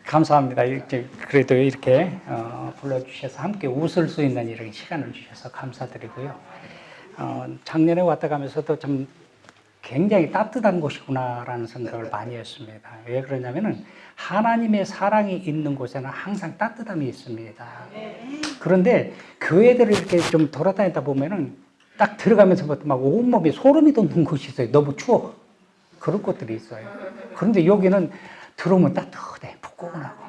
감사합니다. 그래도 이렇게 불러주셔서 함께 웃을 수 있는 이런 시간을 주셔서 감사드리고요. 작년에 왔다 가면서도 좀 굉장히 따뜻한 곳이구나라는 생각을 많이 했습니다. 왜 그러냐면은 하나님의 사랑이 있는 곳에는 항상 따뜻함이 있습니다. 그런데 교회들을 이렇게 좀 돌아다니다 보면은 딱 들어가면서부터 막 온몸이 소름이 돋는 곳이 있어요. 너무 추워. 그런 곳들이 있어요. 그런데 여기는 들어오면 따뜻해. 포근하고.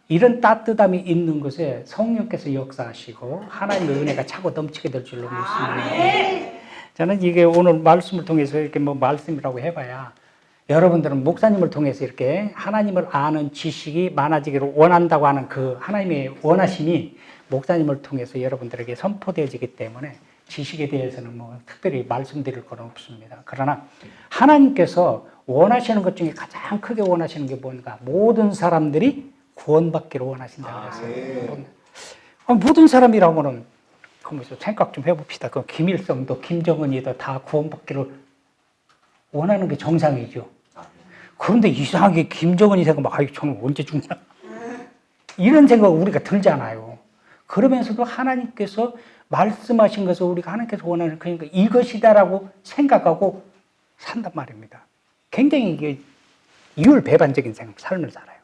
이런 따뜻함이 있는 곳에 성령께서 역사하시고 하나님의 은혜가 차고 넘치게 될 줄로 믿습니다. 저는 이게 오늘 말씀을 통해서 이렇게 뭐 말씀이라고 해봐야 여러분들은 목사님을 통해서 이렇게 하나님을 아는 지식이 많아지기를 원한다고 하는 그 하나님의 원하심이 목사님을 통해서 여러분들에게 선포되어지기 때문에 지식에 대해서는 뭐 특별히 말씀드릴 건 없습니다. 그러나 하나님께서 원하시는 것 중에 가장 크게 원하시는 게 뭔가? 모든 사람들이 구원받기를 원하신다고 했어요. 모든 사람이라고는 그러면서 생각 좀 해봅시다. 그 김일성도 김정은이도 다 구원받기를 원하는 게 정상이죠. 그런데 이상하게 김정은이 생각하면 아유 저는 언제 죽냐 이런 생각 우리가 들잖아요. 그러면서도 하나님께서 말씀하신 것을 우리가 하나님께서 원하는 그러니까 이것이다라고 생각하고 산단 말입니다. 굉장히 이게 이율배반적인 삶을 살아요.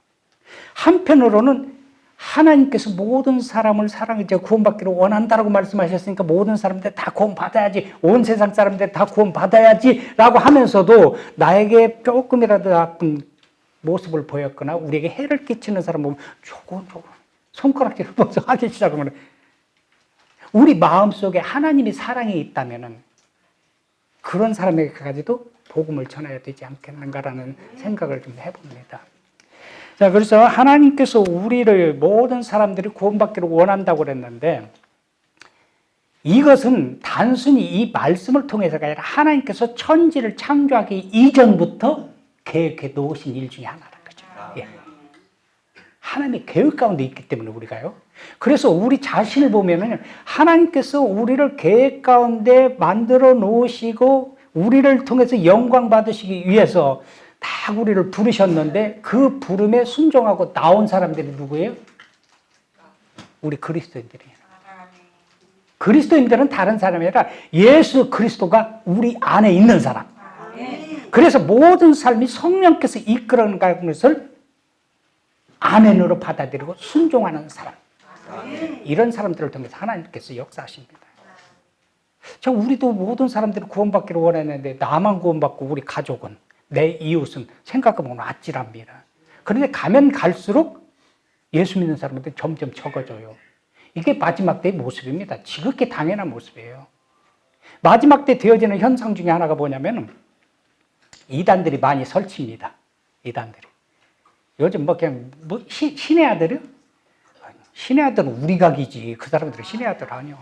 한편으로는 하나님께서 모든 사람을 사랑해 구원받기를 원한다라고 말씀하셨으니까 모든 사람들 다 구원받아야지, 온 세상 사람들 다 구원받아야지 라고 하면서도 나에게 조금이라도 나쁜 모습을 보였거나 우리에게 해를 끼치는 사람 보면 조금 손가락질을 벌써 하기 시작하면 우리 마음속에 하나님의 사랑이 있다면 그런 사람에게까지도 복음을 전해야 되지 않겠는가라는 생각을 좀 해봅니다. 자, 그래서 하나님께서 우리를 모든 사람들이 구원받기를 원한다고 그랬는데 이것은 단순히 이 말씀을 통해서가 아니라 하나님께서 천지를 창조하기 이전부터 계획해 놓으신 일 중에 하나라는 거죠. 예. 하나님의 계획 가운데 있기 때문에 우리가요. 그래서 우리 자신을 보면은 하나님께서 우리를 계획 가운데 만들어 놓으시고 우리를 통해서 영광 받으시기 위해서 다 우리를 부르셨는데 그 부름에 순종하고 나온 사람들이 누구예요? 우리 그리스도인들이에요. 그리스도인들은 다른 사람이 아니라 예수 그리스도가 우리 안에 있는 사람. 그래서 모든 삶이 성령께서 이끌어가는 것을 아멘으로 받아들이고 순종하는 사람. 이런 사람들을 통해서 하나님께서 역사하십니다. 저 우리도 모든 사람들이 구원받기를 원했는데 나만 구원받고 우리 가족은 내 이웃은 생각해보면 아찔합니다. 그런데 가면 갈수록 예수 믿는 사람들은 점점 적어져요. 이게 마지막 때의 모습입니다. 지극히 당연한 모습이에요. 마지막 때 되어지는 현상 중에 하나가 뭐냐면 이단들이 많이 설칩니다. 이단들이. 요즘 뭐 그냥 뭐 신의 아들이요? 신의 아들은 우리 각이지. 그 사람들은 신의 아들 아니요.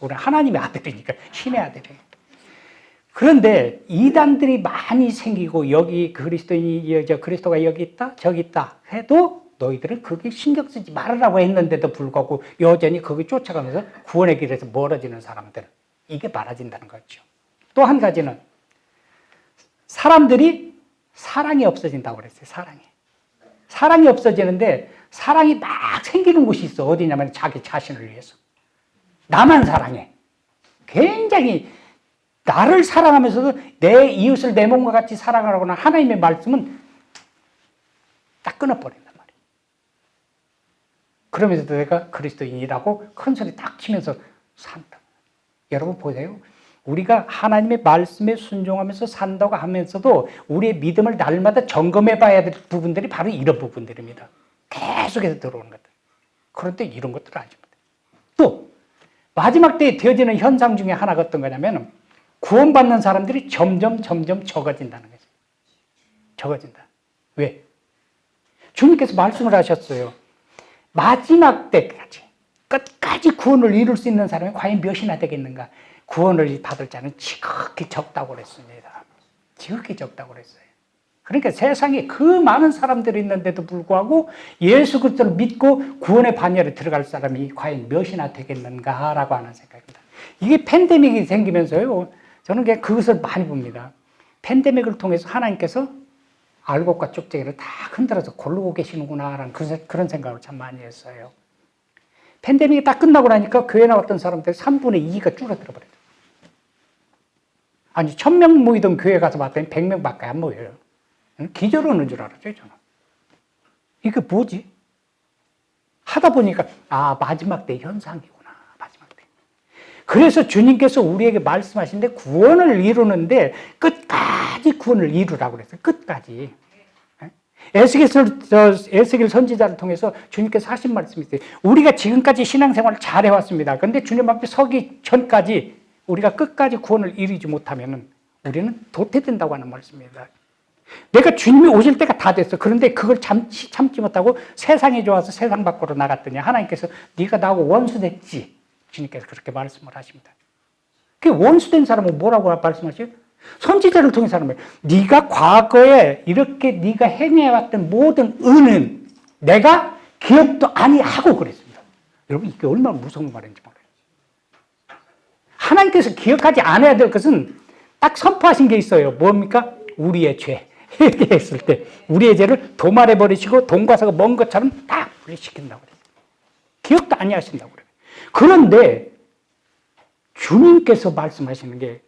우리는 하나님의 아들이니까 신의 아들이에요. 그런데 이단들이 많이 생기고 여기 그리스도인이 그리스도가 여기 있다 저기 있다 해도 너희들은 그게 신경 쓰지 말으라고 했는데도 불구하고 여전히 거기 쫓아가면서 구원의 길에서 멀어지는 사람들 이게 많아진다는 거죠. 또 한 가지는 사람들이 사랑이 없어진다고 그랬어요. 사랑이 없어지는데 사랑이 막 생기는 곳이 있어. 어디냐면 자기 자신을 위해서 나만 사랑해. 굉장히 나를 사랑하면서도 내 이웃을 내 몸과 같이 사랑하라고 하는 하나님의 말씀은 딱 끊어버린단 말이에요. 그러면서도 내가 그리스도인이라고 큰 소리 딱 치면서 산다. 여러분 보세요. 우리가 하나님의 말씀에 순종하면서 산다고 하면서도 우리의 믿음을 날마다 점검해 봐야 될 부분들이 바로 이런 부분들입니다. 계속해서 들어오는 것들. 그런데 이런 것들을 아십니다. 또 마지막 때에 되어지는 현상 중에 하나가 어떤 거냐면 구원받는 사람들이 점점 적어진다는 거죠. 적어진다. 왜? 주님께서 말씀을 하셨어요. 마지막 때까지 끝까지 구원을 이룰 수 있는 사람이 과연 몇이나 되겠는가? 구원을 받을 자는 지극히 적다고 그랬습니다. 지극히 적다고 그랬어요. 그러니까 세상에 그 많은 사람들이 있는데도 불구하고 예수 그리스도를 믿고 구원의 반열에 들어갈 사람이 과연 몇이나 되겠는가라고 하는 생각입니다. 이게 팬데믹이 생기면서요. 저는 그것을 많이 봅니다. 팬데믹을 통해서 하나님께서 알곡과 쪽쟁이를 다 흔들어서 고르고 계시는구나라는 그런 생각을 참 많이 했어요. 팬데믹이 딱 끝나고 나니까 교회 나왔던 사람들 3분의 2가 줄어들어 버려요. 아니 1000명 모이던 교회 가서 봤더니 100명밖에 안 모여요. 기절하는 줄 알았죠 저는. 이게 뭐지? 하다 보니까 마지막 때 현상이구나. 마지막 때. 그래서 주님께서 우리에게 말씀하시는데 구원을 이루는데 끝까지 구원을 이루라고 그랬어요. 끝까지. 에스겔 선지자를 통해서 주님께서 하신 말씀이 있어요. 우리가 지금까지 신앙생활을 잘 해왔습니다. 그런데 주님 앞에 서기 전까지 우리가 끝까지 구원을 이루지 못하면 우리는 도태된다고 하는 말씀입니다. 내가 주님이 오실 때가 다 됐어. 그런데 그걸 참지 못하고 세상에 좋아서 세상 밖으로 나갔더니 하나님께서 네가 나하고 원수됐지. 주님께서 그렇게 말씀을 하십니다. 그 원수된 사람은 뭐라고 말씀하셔요? 선지자를 통해서 하는 거예요. 네가 과거에 이렇게 네가 행해왔던 모든 은은 내가 기억도 아니하고 그랬습니다. 여러분 이게 얼마나 무서운 말인지 몰라요. 하나님께서 기억하지 않아야 될 것은 딱 선포하신 게 있어요. 뭡니까? 우리의 죄. 이렇게 했을 때 우리의 죄를 도말해버리시고 돈과 사가 먼 것처럼 딱 분리시킨다고 그래요. 기억도 아니하신다고 그래요. 그런데 주님께서 말씀하시는 게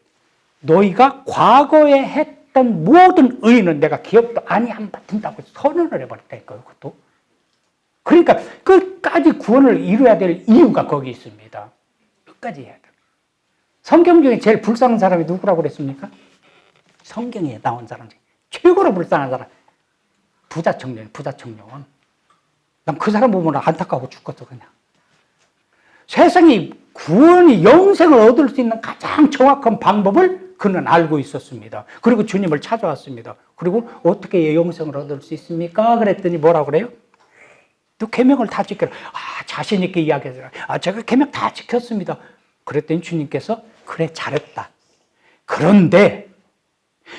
너희가 과거에 했던 모든 의는 내가 기억도 아니함 받든다고 선언을 해버렸다니까요. 그것도. 그러니까 끝까지 구원을 이루어야 될 이유가 거기 있습니다. 끝까지 해야 돼요. 성경 중에 제일 불쌍한 사람이 누구라고 그랬습니까? 성경에 나온 사람 중에 최고로 불쌍한 사람. 부자 청년. 난 그 사람 보면 안타까워 죽겠어 그냥. 세상이 구원이 영생을 얻을 수 있는 가장 정확한 방법을 그는 알고 있었습니다. 그리고 주님을 찾아왔습니다. 그리고 어떻게 영생을 얻을 수 있습니까? 그랬더니 뭐라고 그래요? 또 계명을 다 지켜라. 자신 있게 이야기하더라. 제가 계명 다 지켰습니다. 그랬더니 주님께서 그래 잘했다. 그런데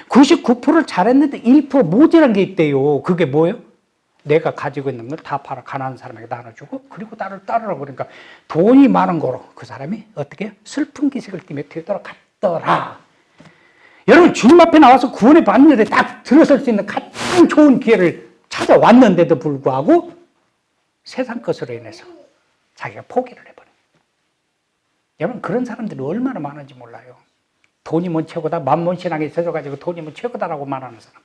99%를 잘했는데 1% 모자란 게 있대요. 그게 뭐예요? 내가 가지고 있는 걸 다 팔아 가난한 사람에게 나눠주고 그리고 나를 따르라고. 그러니까 돈이 많은 거로 그 사람이 어떻게 해요? 슬픈 기색을 띠며 뒤돌아 갔더라. 여러분 주님 앞에 나와서 구원의 반열에 딱 들어설 수 있는 가장 좋은 기회를 찾아왔는데도 불구하고 세상 것으로 인해서 자기가 포기를 해버려요. 여러분 그런 사람들이 얼마나 많은지 몰라요. 돈이면 최고다. 만몬신앙에 젖어가지고 돈이면 최고다라고 말하는 사람.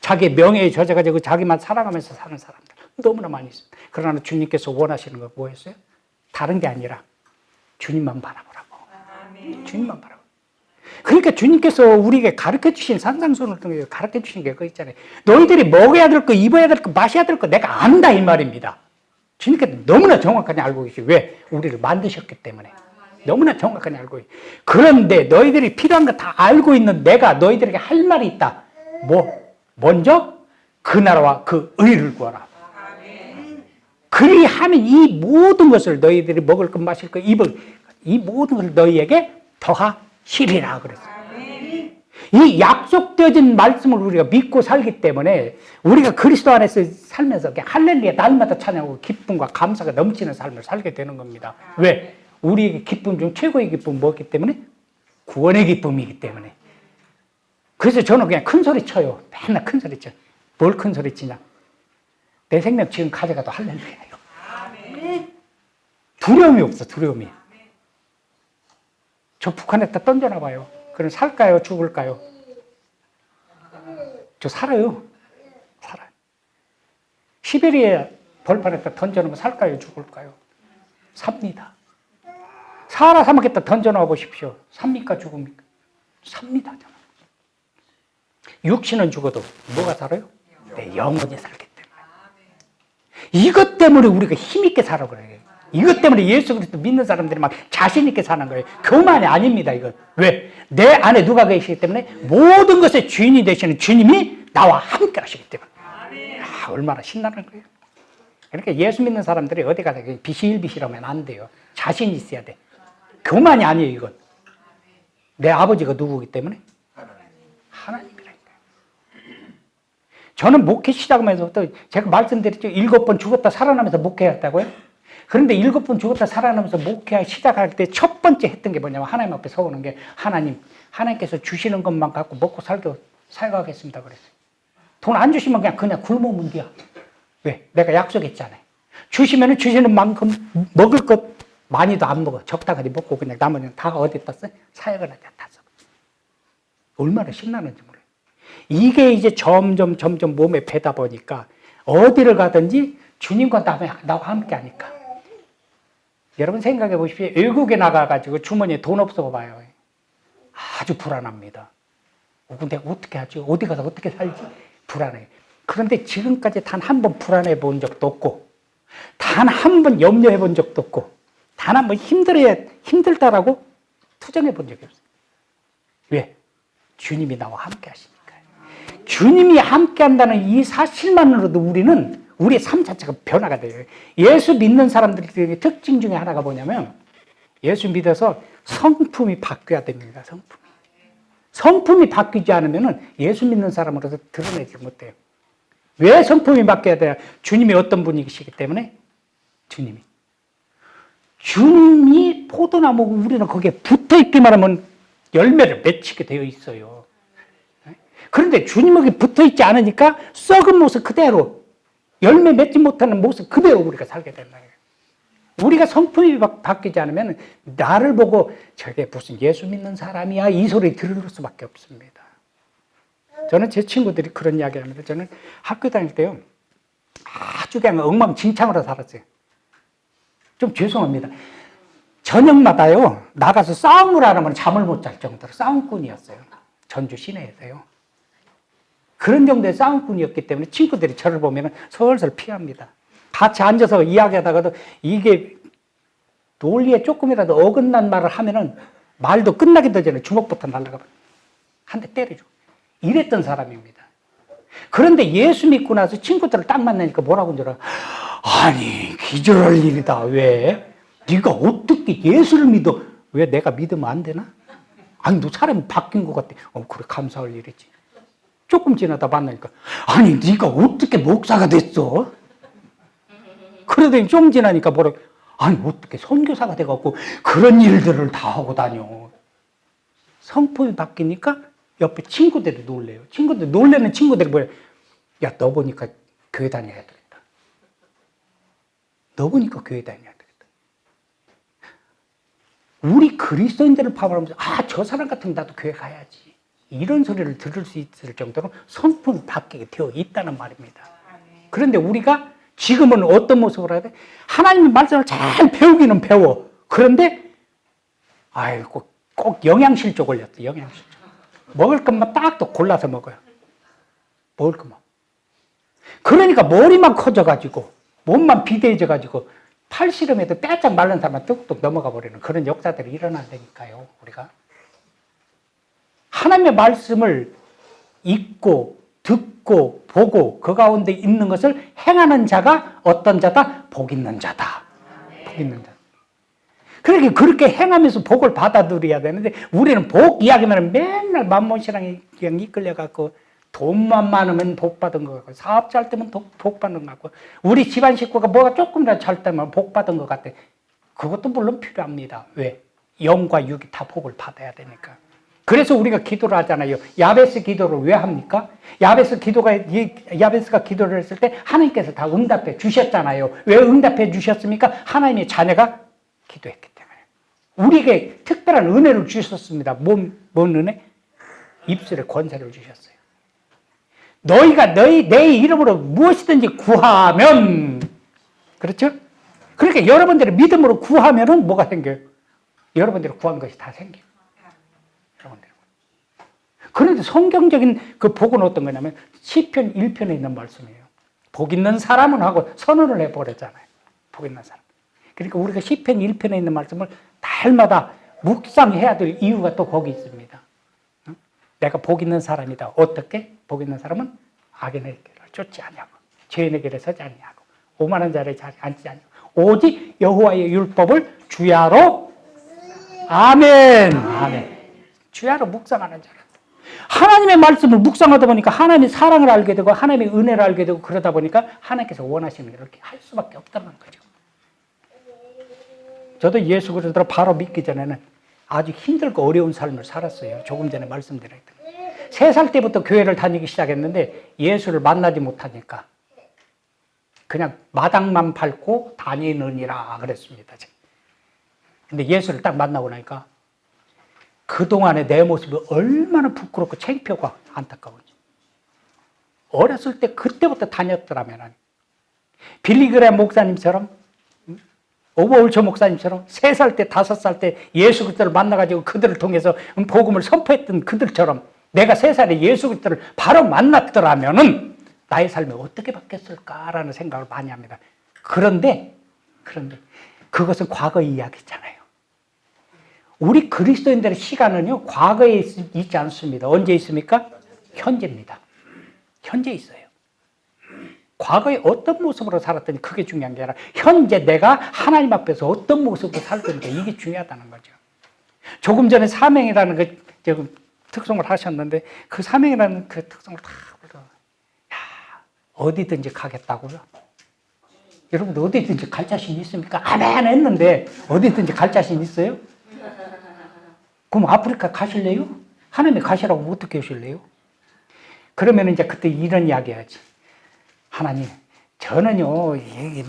자기 명예에 젖어가지고 자기만 살아가면서 사는 사람들 너무나 많이 있습니다. 그러나 주님께서 원하시는 건 뭐였어요? 다른 게 아니라 주님만 바라보라고. 주님만 바라보라고. 그러니까 주님께서 우리에게 가르쳐 주신 산상수훈을 통해서 가르쳐 주신 게 그거 있잖아요. 너희들이 먹어야 될 거, 입어야 될 거, 마셔야 될 거 내가 안다 이 말입니다. 주님께서 너무나 정확하게 알고 계시고 왜? 우리를 만드셨기 때문에. 너무나 정확하게 알고 있어요. 그런데 너희들이 필요한 거 다 알고 있는 내가 너희들에게 할 말이 있다. 먼저 그 나라와 그 의를 구하라. 그리하면 이 모든 것을 너희들이 먹을 것, 마실 것, 입을 이 모든 것을 너희에게 더하시리라 그랬어요. 이 약속되어진 말씀을 우리가 믿고 살기 때문에 우리가 그리스도 안에서 살면서 할렐루야 날마다 찬양하고 기쁨과 감사가 넘치는 삶을 살게 되는 겁니다. 왜? 우리에게 기쁨 중 최고의 기쁨은 뭐였기 때문에? 구원의 기쁨이기 때문에. 그래서 저는 그냥 큰 소리 쳐요. 맨날 큰 소리 쳐. 뭘 큰 소리 치냐? 내 생명 지금 가져가도 할렐루야요. 두려움이 없어, 두려움이. 저 북한에다 던져놔봐요. 그럼 살까요? 죽을까요? 저 살아요. 살아요. 시베리아 벌판에다 던져놓으면 살까요? 죽을까요? 삽니다. 사하라 사막에다 던져놔 보십시오. 삽니까? 죽습니까? 삽니다. 저는. 육신은 죽어도 뭐가 살아요? 내 영혼이 살기 때문에. 이것 때문에 우리가 힘있게 살아 그래요. 이것 때문에 예수 그리스도 믿는 사람들이 막 자신 있게 사는 거예요. 교만이 아닙니다. 이거 왜? 내 안에 누가 계시기 때문에 모든 것의 주인이 되시는 주님이 나와 함께 하시기 때문에. 얼마나 신나는 거예요. 그러니까 예수 믿는 사람들이 어디 가서 비실비실하면 안 돼요. 자신이 있어야 돼. 교만이 아니에요. 이건. 내 아버지가 누구기 때문에? 하나님이라니까요. 저는 목회 시작하면서부터 제가 말씀드렸죠. 7번 죽었다 살아나면서 목회했다고요. 그런데 7번 죽었다 살아나면서 목회 시작할 때 첫 번째 했던 게 뭐냐면 하나님 앞에 서오는 게 하나님께서 주시는 것만 갖고 먹고 살게 사용하겠습니다 그랬어요. 돈 안 주시면 그냥 굶으면 돼요. 왜? 내가 약속했잖아요. 주시면 주시는 만큼 먹을 것 많이도 안 먹어. 적당히 먹고 그냥 나머지는 다 어디다 써? 사역을 하자. 다 써. 얼마나 신나는지 몰라요. 이게 이제 점점 몸에 배다 보니까 어디를 가든지 주님과 나와 함께 하니까. 여러분 생각해 보십시오. 외국에 나가가지고 주머니에 돈 없어 봐요. 아주 불안합니다. 근데 어떻게 하지? 어디 가서 어떻게 살지? 불안해요. 그런데 지금까지 단 한 번 불안해 본 적도 없고, 단 한 번 염려해 본 적도 없고, 단 한 번 힘들다라고 투정해 본 적이 없어요. 왜? 주님이 나와 함께 하시니까요. 주님이 함께 한다는 이 사실만으로도 우리의 삶 자체가 변화가 돼요. 예수 믿는 사람들의 특징 중에 하나가 뭐냐면, 예수 믿어서 성품이 바뀌어야 됩니다. 성품이 바뀌지 않으면 예수 믿는 사람으로서 드러내지 못해요. 왜 성품이 바뀌어야 돼요? 주님이 어떤 분이시기 때문에? 주님이 포도나무고 우리는 거기에 붙어있기만 하면 열매를 맺히게 되어 있어요. 그런데 주님에게 붙어있지 않으니까 썩은 모습 그대로, 열매 맺지 못하는 모습 그대로 우리가 살게 된다. 우리가 성품이 바뀌지 않으면 나를 보고 저게 무슨 예수 믿는 사람이야 이 소리 들을 수밖에 없습니다. 저는 제 친구들이 그런 이야기를 합니다. 저는 학교 다닐 때요 아주 그냥 엉망진창으로 살았어요. 좀 죄송합니다. 저녁마다요 나가서 싸움을 안 하면 잠을 못 잘 정도로 싸움꾼이었어요. 전주 시내에서요. 그런 정도의 싸움꾼이었기 때문에 친구들이 저를 보면 설설 피합니다. 같이 앉아서 이야기하다가도 이게 논리에 조금이라도 어긋난 말을 하면은 말도 끝나기도 전에 주먹부터 날라가 한 대 때려주고 이랬던 사람입니다. 그런데 예수 믿고 나서 친구들을 딱 만나니까 뭐라고 하는 줄 알아? 아니 기절할 일이다. 왜? 네가 어떻게 예수를 믿어? 왜 내가 믿으면 안 되나? 아니 너 사람이 바뀐 것 같아. 그래 감사할 일이지. 조금 지나다 만나니까 아니 네가 어떻게 목사가 됐어? 그러더니 좀 지나니까 뭐라고? 아니 어떻게 선교사가 돼갖고 그런 일들을 다 하고 다녀. 성품이 바뀌니까 옆에 친구들이 놀래요. 놀래는 친구들이 뭐야? 야 너 보니까 교회 다녀야 되겠다. 너 보니까 교회 다녀야 되겠다. 우리 그리스도인들을 바라보면서 저 사람 같으면 나도 교회 가야지. 이런 소리를 들을 수 있을 정도로 성품이 바뀌게 되어 있다는 말입니다. 그런데 우리가 지금은 어떤 모습으로 해야 돼? 하나님의 말씀을 잘 배우기는 배워. 그런데 아이고 꼭 영양실조 걸렸어. 영양실조. 먹을 것만 딱 또 골라서 먹어요. 먹을 것만. 그러니까 머리만 커져가지고 몸만 비대해져가지고 팔씨름해도 빼짝 마른 사람만 뚝뚝 넘어가 버리는 그런 역사들이 일어난다니까요. 우리가 하나님의 말씀을 읽고 듣고 보고 그 가운데 있는 것을 행하는 자가 어떤 자다? 복 있는 자다. 복 있는 자. 그렇게 행하면서 복을 받아들여야 되는데 우리는 복 이야기만 하면 맨날 만몬신앙에 그냥 이끌려갖고 돈만 많으면 복 받은 것 같고 사업 잘 때면 복 받는 것 같고 우리 집안 식구가 뭐가 조금이라도 잘 때면 복 받은 것 같아. 그것도 물론 필요합니다. 왜? 영과 육이 다 복을 받아야 되니까. 그래서 우리가 기도를 하잖아요. 야베스 기도를 왜 합니까? 야베스가 기도를 했을 때 하나님께서 다 응답해 주셨잖아요. 왜 응답해 주셨습니까? 하나님의 자녀가 기도했기 때문에. 우리에게 특별한 은혜를 주셨습니다. 뭔 은혜? 입술에 권세를 주셨어요. 너희가 내 이름으로 무엇이든지 구하면, 그렇죠? 그러니까 여러분들의 믿음으로 구하면은 뭐가 생겨요? 여러분들이 구한 것이 다 생겨요. 그런데 성경적인 그 복은 어떤 거냐면 시편 1편에 있는 말씀이에요. 복 있는 사람은 하고 선언을 해버렸잖아요. 복 있는 사람. 그러니까 우리가 시편 1편에 있는 말씀을 달마다 묵상해야 될 이유가 또 거기 있습니다. 내가 복 있는 사람이다. 어떻게? 복 있는 사람은 악인의 길을 쫓지 아니하고 죄인의 길에 서지 아니하고 오만한 자리에 앉지 아니하고 오직 여호와의 율법을 주야로 아멘. 주야로 묵상하는 자라. 하나님의 말씀을 묵상하다 보니까 하나님의 사랑을 알게 되고 하나님의 은혜를 알게 되고 그러다 보니까 하나님께서 원하시는 일을 이렇게 할 수밖에 없다는 거죠. 저도 예수 그리스도를 바로 믿기 전에는 아주 힘들고 어려운 삶을 살았어요. 조금 전에 말씀드렸던. 3살 때부터 교회를 다니기 시작했는데 예수를 만나지 못하니까 그냥 마당만 밟고 다니느니라 그랬습니다. 근데 예수를 딱 만나고 나니까 그동안의 내 모습이 얼마나 부끄럽고 창피하고 안타까운지. 어렸을 때 그때부터 다녔더라면 빌리그레 목사님처럼 오버올처 목사님처럼 3살 때 5살 때 예수 그리스도를 만나가지고 그들을 통해서 복음을 선포했던 그들처럼 내가 3살에 예수 그리스도를 바로 만났더라면은 나의 삶이 어떻게 바뀌었을까라는 생각을 많이 합니다. 그런데 그것은 과거의 이야기잖아요. 우리 그리스도인들의 시간은요, 과거에 있지 않습니다. 언제 있습니까? 현재입니다. 현재 있어요. 과거에 어떤 모습으로 살았더니 그게 중요한 게 아니라 현재 내가 하나님 앞에서 어떤 모습으로 살던가 이게 중요하다는 거죠. 조금 전에 사명이라는 그 특성을 하셨는데 그 사명이라는 그 특성을 다 불러. 어디든지 가겠다고요? 여러분 어디든지 갈 자신 있습니까? 아멘 했는데 어디든지 갈 자신 있어요? 그럼 아프리카 가실래요? 하나님이 가시라고 어떻게 하실래요? 그러면 이제 그때 이런 이야기 해야지. 하나님, 저는요,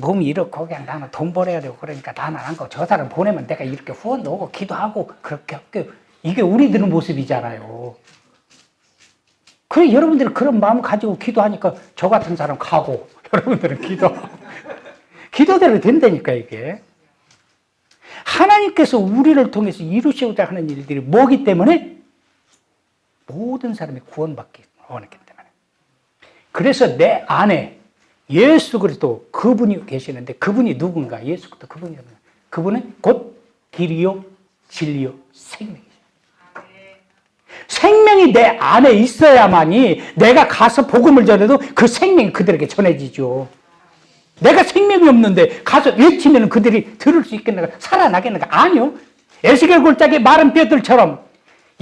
몸이 이렇고, 그냥 나는 돈 벌어야 되고, 그러니까 나는 안 가고, 저 사람 보내면 내가 이렇게 후원도 오고, 기도하고, 그렇게 할게요. 이게 우리들의 모습이잖아요. 그래, 여러분들이 그런 마음 가지고 기도하니까 저 같은 사람 가고, 여러분들은 기도하고. 기도대로 된다니까, 이게. 하나님께서 우리를 통해서 이루시고자 하는 일들이 뭐기 때문에 모든 사람이 구원받기 원했기 때문에. 그래서 내 안에 예수 그리스도 그분이 계시는데 그분이 누군가? 예수 그리스도 그분이 누군가? 그분은 곧 길이요 진리요 생명이죠. 생명이 내 안에 있어야만이 내가 가서 복음을 전해도 그 생명이 그들에게 전해지죠. 내가 생명이 없는데 가서 외치면 그들이 들을 수 있겠는가? 살아나겠는가? 아니요. 에스겔 골짜기 마른 뼈들처럼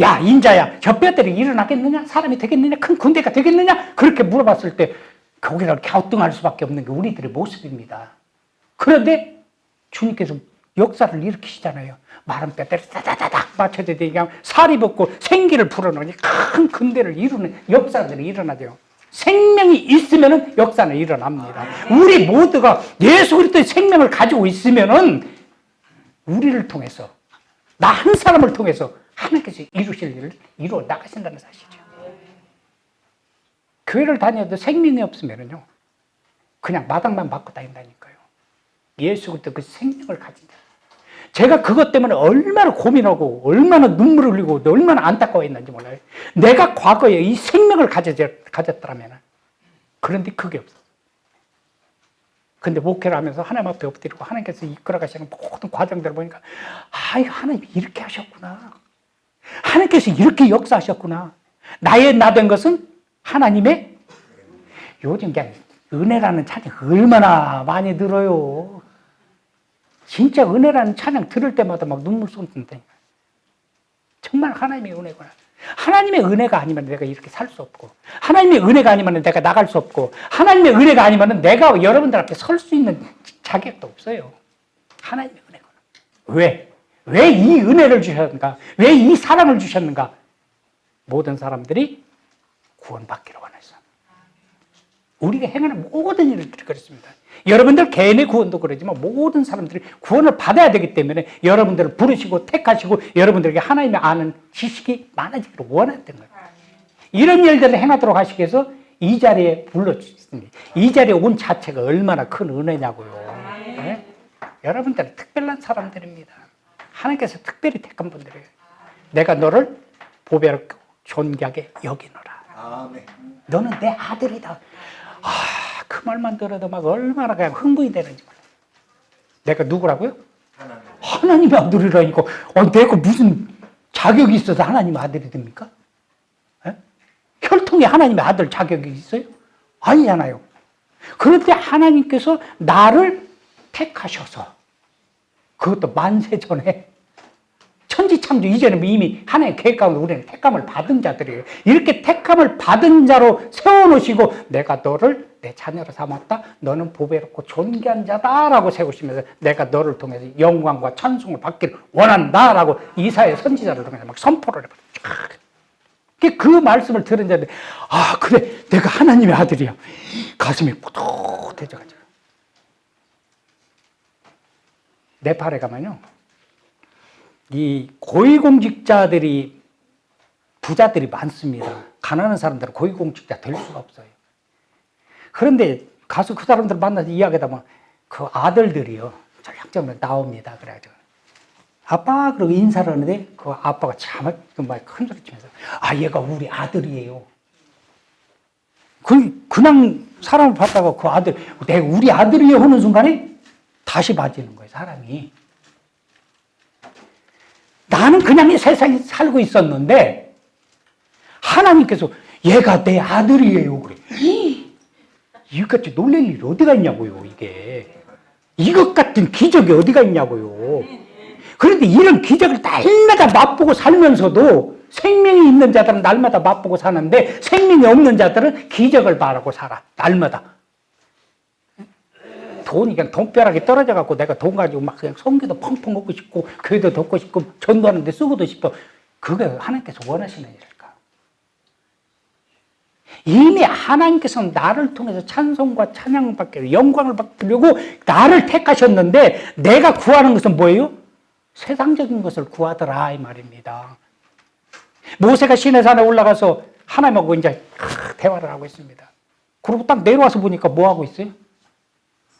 야 인자야 저 뼈들이 일어나겠느냐? 사람이 되겠느냐? 큰 군대가 되겠느냐? 그렇게 물어봤을 때 거기가 갸우뚱할 수밖에 없는 게 우리들의 모습입니다. 그런데 주님께서 역사를 일으키시잖아요. 마른 뼈들이 다다다닥 맞춰져 그냥 살이 벗고 생기를 불어넣으니 큰 군대를 이루는 역사들이 일어나죠. 생명이 있으면 역사는 일어납니다. 우리 모두가 예수 그리스도의 생명을 가지고 있으면 우리를 통해서 나 한 사람을 통해서 하나님께서 이루실 일을 이루어 나가신다는 사실이죠. 교회를 다녀도 생명이 없으면요 그냥 마당만 받고 다닌다니까요. 예수 그리스도 그 생명을 가진 자. 제가 그것 때문에 얼마나 고민하고 얼마나 눈물을 흘리고 얼마나 안타까워했는지 몰라요. 내가 과거에 이 생명을 가졌더라면 그런데 그게 없어. 근데 목회를 하면서 하나님 앞에 엎드리고 하나님께서 이끌어 가시는 모든 과정들을 보니까 하나님이 이렇게 하셨구나. 하나님께서 이렇게 역사하셨구나. 나의 나 된 것은 하나님의 요즘 그냥 은혜라는 찬양 얼마나 많이 들어요. 진짜 은혜라는 찬양 들을 때마다 막 눈물 쏟는다. 정말 하나님의 은혜구나. 하나님의 은혜가 아니면 내가 이렇게 살 수 없고 하나님의 은혜가 아니면 내가 나갈 수 없고 하나님의 은혜가 아니면 내가 여러분들 앞에 설 수 있는 자격도 없어요. 하나님의 은혜구나. 왜? 왜 이 은혜를 주셨는가? 왜 이 사랑을 주셨는가? 모든 사람들이 구원받기를 원해서 우리가 행하는 모든 일들이 그렇습니다. 여러분들 개인의 구원도 그러지만 모든 사람들이 구원을 받아야 되기 때문에 여러분들을 부르시고 택하시고 여러분들에게 하나님의 아는 지식이 많아지기를 원했던 거예요. 이런 일들을 행하도록 하시기 위해서 이 자리에 불러주셨습니다. 이 자리에 온 자체가 얼마나 큰 은혜냐고요. 네? 여러분들은 특별한 사람들입니다. 하나님께서 특별히 택한 분들이에요. 내가 너를 보배롭고 존귀하게 여기노라. 아멘. 너는 내 아들이다. 그 말만 들어도 막 얼마나 그냥 흥분이 되는지 몰라요. 내가 누구라고요? 하나님의 아들이라니까. 내가 무슨 자격이 있어서 하나님의 아들이 됩니까? 에? 혈통에 하나님의 아들 자격이 있어요? 아니잖아요. 그런데 하나님께서 나를 택하셔서 그것도 만세 전에 천지창조 이전에 이미 하나님의 계획 가운데 우리는 택감을 받은 자들이에요. 이렇게 택감을 받은 자로 세워놓으시고 내가 너를 내 자녀로 삼았다. 너는 보배롭고 존귀한 자다라고 세우시면서 내가 너를 통해서 영광과 찬송을 받기를 원한다라고 이사야 선지자를 통해서 막 선포를 해버려요. 그 말씀을 들었는데, 아, 그래, 내가 하나님의 아들이야. 가슴이 뿌듯해져가지고. 네팔에 가면요, 이 고위공직자들이, 부자들이 많습니다. 가난한 사람들은 고위공직자 될 수가 없어요. 그런데 가서 그 사람들 만나서 이야기하다 보면 그 아들들이요, 전략적으로 나옵니다. 그래가지고. 아빠, 그러고 인사를 하는데 그 아빠가 참 큰 소리 치면서, 아, 얘가 우리 아들이에요. 그냥 사람을 봤다가 그 아들, 내가 우리 아들이에요 하는 순간에 다시 봐지는 거예요, 사람이. 나는 그냥 이 세상에 살고 있었는데 하나님께서 얘가 내 아들이에요. 그래. 이것같이 놀랄 일이 어디가 있냐고요, 이게. 이것 같은 기적이 어디가 있냐고요. 그런데 이런 기적을 날마다 맛보고 살면서도 생명이 있는 자들은 날마다 맛보고 사는데 생명이 없는 자들은 기적을 바라고 살아, 날마다. 돈이 그냥 돈벼락이 떨어져갖고 내가 돈 가지고 막 그냥 성교도 펑펑 먹고 싶고 교회도 돕고 싶고 전도하는데 쓰고도 싶어. 그게 하나님께서 원하시는 일일까? 이미 하나님께서는 나를 통해서 찬송과 찬양을 받기를, 영광을 받으려고 나를 택하셨는데 내가 구하는 것은 뭐예요? 세상적인 것을 구하더라, 이 말입니다. 모세가 시내산에 올라가서 하나님하고 이제 대화를 하고 있습니다. 그리고 딱 내려와서 보니까 뭐 하고 있어요?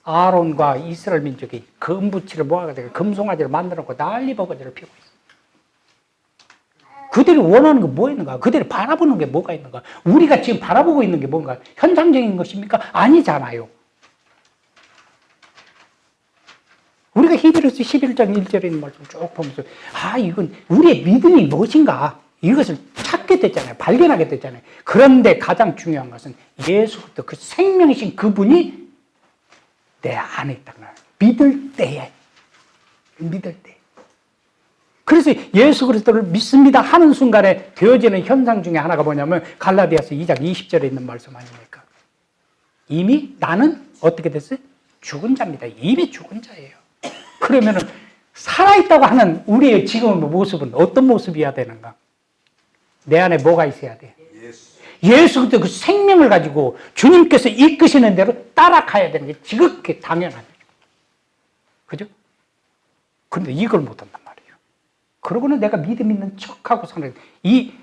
아론과 이스라엘 민족이 금부치를 모아가지고 금송아지를 만들어놓고 난리버거지를 피우고 있어요. 그들이 원하는 게 뭐 있는가? 그들이 바라보는 게 뭐가 있는가? 우리가 지금 바라보고 있는 게 뭔가? 현상적인 것입니까? 아니잖아요. 우리가 히브리서 11장 1절에 있는 말씀 쭉 보면서, 아, 이건 우리의 믿음이 무엇인가? 이것을 찾게 됐잖아요. 발견하게 됐잖아요. 그런데 가장 중요한 것은 예수부터 그 생명이신 그분이 내 안에 있다는 거예요. 믿을 때에. 믿을 때. 그래서 예수 그리스도를 믿습니다 하는 순간에 되어지는 현상 중에 하나가 뭐냐면 갈라디아서 2장 20절에 있는 말씀 아닙니까? 이미 나는 어떻게 됐어요? 죽은 자입니다. 이미 죽은 자예요. 그러면은 살아있다고 하는 우리의 지금의 모습은 어떤 모습이어야 되는가? 내 안에 뭐가 있어야 돼? 예수 그리스도 그 생명을 가지고 주님께서 이끄시는 대로 따라가야 되는 게 지극히 당연한 거죠. 그죠? 그런데 이걸 못한단 말이에요. 그러고는 내가 믿음 있는 척하고 사는 이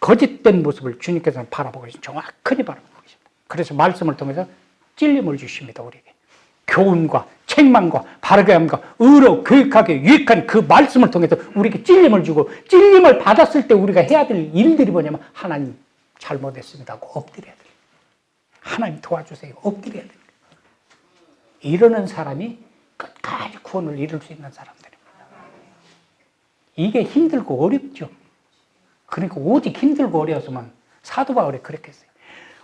거짓된 모습을 주님께서는 바라보고 계십니다. 정확하게 바라보고 계십니다. 그래서 말씀을 통해서 찔림을 주십니다, 우리에게. 교훈과 책망과 바르게 함과 의로 교육하게 유익한 그 말씀을 통해서 우리에게 찔림을 주고, 찔림을 받았을 때 우리가 해야 될 일들이 뭐냐면 하나님 잘못했습니다 하고 엎드려야 돼요. 하나님 도와주세요. 엎드려야 돼요. 이러는 사람이 끝까지 구원을 이룰 수 있는 사람들입니다. 이게 힘들고 어렵죠. 그러니까 오직 힘들고 어려웠으면 사도 바울이 그렇게 했어요.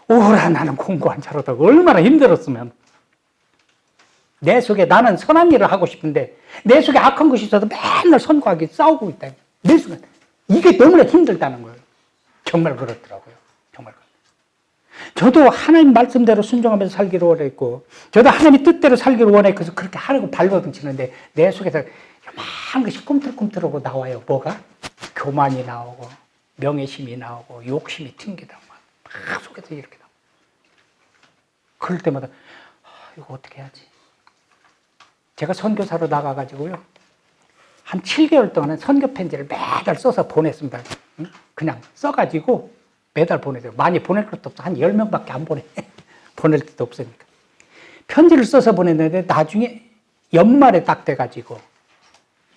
오라 나는 공고한 자로다. 얼마나 힘들었으면. 내 속에 나는 선한 일을 하고 싶은데 내 속에 악한 것이 있어도 맨날 선고하기 싸우고 있다. 내 속에 이게 너무나 힘들다는 거예요. 정말 그렇더라고요. 정말. 저도 하나님 말씀대로 순종하면서 살기를 원했고, 저도 하나님의 뜻대로 살기를 원해. 그래서 그렇게 하려고 발버둥치는데 내 속에서 요만한 것이 꿈틀꿈틀하고 나와요. 뭐가? 교만이 나오고 명예심이 나오고 욕심이 튕기다 막 속에서 이렇게 나와. 그럴 때마다 이거 어떻게 해야지? 제가 선교사로 나가가지고요, 한 7개월 동안은 선교 편지를 매달 써서 보냈습니다. 그냥 써가지고 매달 보내줘요. 많이 보낼 것도 없어. 한 10명밖에 안 보내. 보낼 것도 없으니까. 편지를 써서 보냈는데 나중에 연말에 딱 돼가지고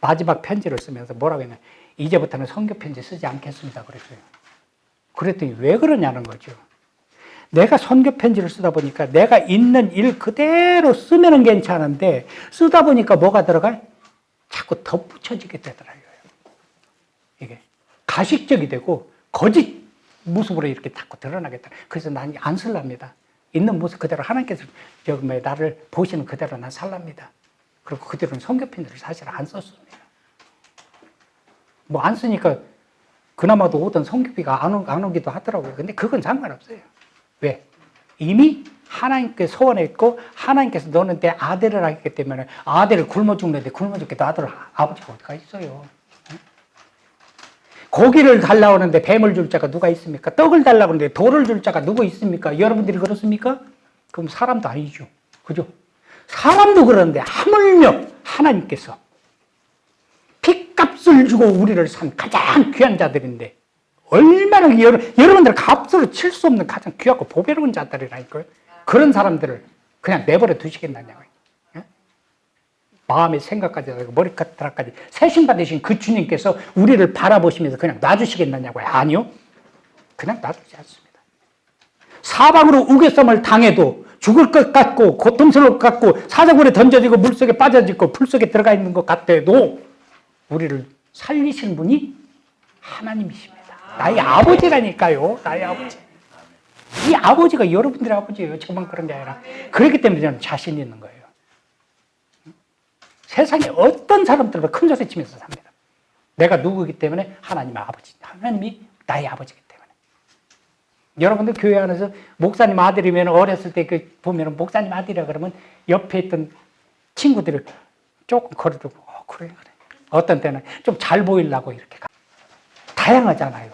마지막 편지를 쓰면서 뭐라고 했냐, 이제부터는 선교 편지 쓰지 않겠습니다 그랬어요. 그랬더니 왜 그러냐는 거죠. 내가 선교 편지를 쓰다 보니까 내가 있는 일 그대로 쓰면은 괜찮은데 쓰다 보니까 뭐가 들어가? 자꾸 덧붙여지게 되더라고요. 이게 가식적이 되고 거짓 모습으로 이렇게 자꾸 드러나겠다. 그래서 난 안 쓸랍니다. 있는 모습 그대로 하나님께서 나를 보시는 그대로 난 살랍니다. 그리고 그대로는 선교 편지를 사실 안 썼습니다. 뭐 안 쓰니까 그나마도 오던 선교비가 안 오기도 하더라고요. 근데 그건 상관없어요. 왜? 이미 하나님께 소원했고 하나님께서 너는 내 아들을 하기 때문에 아들을 굶어 죽는데 굶어 죽겠다 아들을 아버지가 어디가 있어요. 고기를 달라고 하는데 뱀을 줄 자가 누가 있습니까? 떡을 달라고 하는데 돌을 줄 자가 누가 있습니까? 여러분들이 그렇습니까? 그럼 사람도 아니죠. 그죠? 사람도 그러는데 하물며 하나님께서 핏값을 주고 우리를 산 가장 귀한 자들인데 얼마나 여러분들 값으로 칠 수 없는 가장 귀하고 보배로운 자들이라니까요. 그런 사람들을 그냥 내버려 두시겠느냐고요. 예? 마음의 생각까지 머리카락까지 세신받으신 그 주님께서 우리를 바라보시면서 그냥 놔주시겠느냐고요. 아니요. 그냥 놔두지 않습니다. 사방으로 우겨쌈을 당해도 죽을 것 같고 고통스러울 것 같고 사자굴에 던져지고 물속에 빠져지고 풀속에 들어가 있는 것 같아도 우리를 살리시는 분이 하나님이십니다. 나의 아버지라니까요. 나의 아버지. 이 아버지가 여러분들의 아버지예요. 저만 그런 게 아니라. 그렇기 때문에 저는 자신 있는 거예요. 세상에 어떤 사람들도 큰 소리 치면서 삽니다. 내가 누구이기 때문에 하나님의 아버지. 하나님이 나의 아버지이기 때문에. 여러분들 교회 안에서 목사님 아들이면 어렸을 때 보면 목사님 아들이라 그러면 옆에 있던 친구들을 조금 거리두고 그래. 어떤 때는 좀 잘 보이려고 이렇게 다양하잖아요.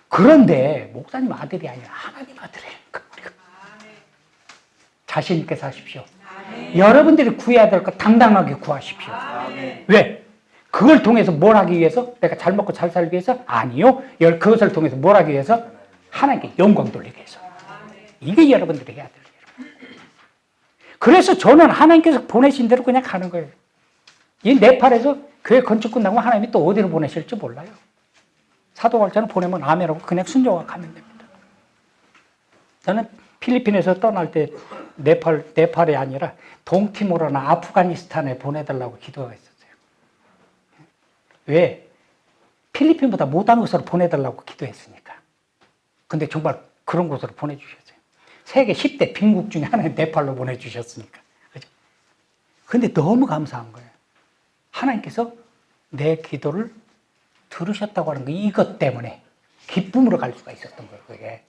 그런데 목사님 아들이 아니라 하나님 아들이에요. 자신 있게 사십시오. 여러분들이 구해야 될 것 당당하게 구하십시오. 왜? 그걸 통해서 뭘 하기 위해서? 내가 잘 먹고 잘 살기 위해서? 아니요. 그것을 통해서 뭘 하기 위해서? 하나님께 영광 돌리기 위해서. 이게 여러분들이 해야 돼요. 그래서 저는 하나님께서 보내신 대로 그냥 가는 거예요. 이 네팔에서 교회 건축 끝나고 하나님이 또 어디로 보내실지 몰라요. 사도발전을 보내면 아멘하고 그냥 순종하고 가면 됩니다. 저는 필리핀에서 떠날 때 네팔이 아니라 동티모르나 아프가니스탄에 보내달라고 기도가 있었어요. 왜? 필리핀보다 못한 곳으로 보내달라고 기도했으니까. 근데 정말 그런 곳으로 보내주셨어요. 세계 10대 빈국 중에 하나는 네팔로 보내주셨으니까. 그죠? 근데 너무 감사한 거예요. 하나님께서 내 기도를 들으셨다고 하는 거 이것 때문에 기쁨으로 갈 수가 있었던 거예요. 그게.